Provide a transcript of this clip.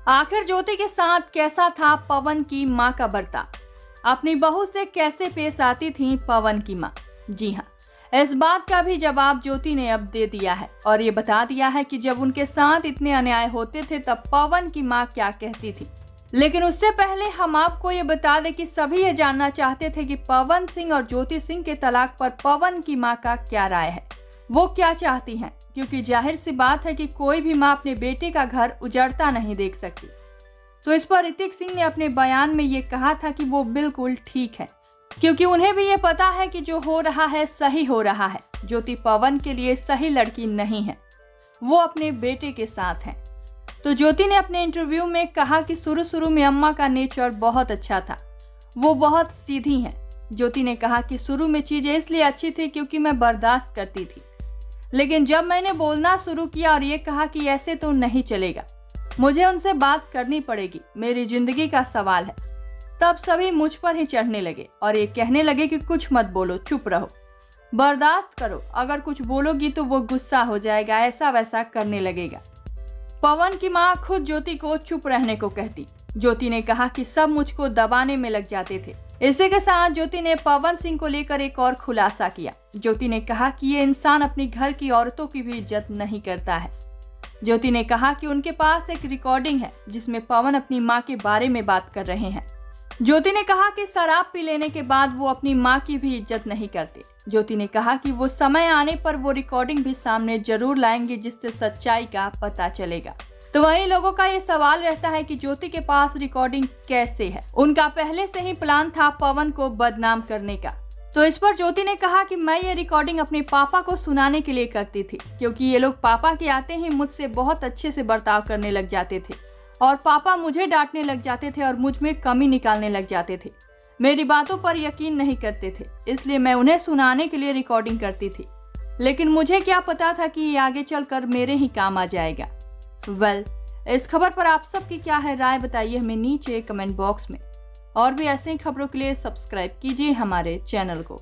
आखिर ज्योति के साथ कैसा था पवन की मां का बर्ताव? अपनी बहू से कैसे पेश आती थी पवन की मां? जी हाँ, इस बात का भी जवाब ज्योति ने अब दे दिया है और ये बता दिया है कि जब उनके साथ इतने अन्याय होते थे तब पवन की मां क्या कहती थी। लेकिन उससे पहले हम आपको ये बता दें कि सभी ये जानना चाहते थे कि पवन सिंह और ज्योति सिंह के तलाक पर पवन की मां का क्या राय है, वो क्या चाहती हैं, क्योंकि जाहिर सी बात है कि कोई भी मां अपने बेटे का घर उजड़ता नहीं देख सकती। तो इस पर ऋतिक सिंह ने अपने बयान में ये कहा था कि वो बिल्कुल ठीक है, क्योंकि उन्हें भी ये पता है कि जो हो रहा है सही हो रहा है। ज्योति पवन के लिए सही लड़की नहीं है, वो अपने बेटे के साथ है। तो ज्योति ने अपने इंटरव्यू में कहा कि शुरू में अम्मा का नेचर बहुत अच्छा था, वो बहुत सीधी हैं। ज्योति ने कहा कि शुरू में चीजें इसलिए अच्छी थी क्योंकि मैं बर्दाश्त करती थी, लेकिन जब मैंने बोलना शुरू किया और ये कहा कि ऐसे तो नहीं चलेगा, मुझे उनसे बात करनी पड़ेगी, मेरी जिंदगी का सवाल है, तब सभी मुझ पर ही चढ़ने लगे और ये कहने लगे कि कुछ मत बोलो, चुप रहो, बर्दाश्त करो, अगर कुछ बोलोगी तो वो गुस्सा हो जाएगा, ऐसा वैसा करने लगेगा। पवन की मां खुद ज्योति को चुप रहने को कहती। ज्योति ने कहा कि सब मुझको दबाने में लग जाते थे। इसी के साथ ज्योति ने पवन सिंह को लेकर एक और खुलासा किया। ज्योति ने कहा कि ये इंसान अपनी घर की औरतों की भी इज्जत नहीं करता है। ज्योति ने कहा कि उनके पास एक रिकॉर्डिंग है जिसमें पवन अपनी मां के बारे में बात कर रहे हैं। ज्योति ने कहा कि शराब पी लेने के बाद वो अपनी मां की भी इज्जत नहीं करते। ज्योति ने कहा कि वो समय आने पर वो रिकॉर्डिंग भी सामने जरूर लाएंगे जिससे सच्चाई का पता चलेगा। तो वहीं लोगों का ये सवाल रहता है कि ज्योति के पास रिकॉर्डिंग कैसे है। उनका पहले से ही प्लान था पवन को बदनाम करने का। तो इस पर ज्योति ने कहा कि मैं ये रिकॉर्डिंग अपने पापा को सुनाने के लिए करती थी, क्योंकि ये लोग पापा के आते ही मुझसे बहुत अच्छे से बर्ताव करने लग जाते थे और पापा मुझे डांटने लग जाते थे और मुझ में कमी निकालने लग जाते थे, मेरी बातों पर यकीन नहीं करते थे, इसलिए मैं उन्हें सुनाने के लिए रिकॉर्डिंग करती थी। लेकिन मुझे क्या पता था कि ये आगे चलकर मेरे ही काम आ जाएगा। इस खबर पर आप सबकी क्या है राय, बताइए हमें नीचे कमेंट बॉक्स में। और भी ऐसे ही खबरों के लिए सब्सक्राइब कीजिए हमारे चैनल को।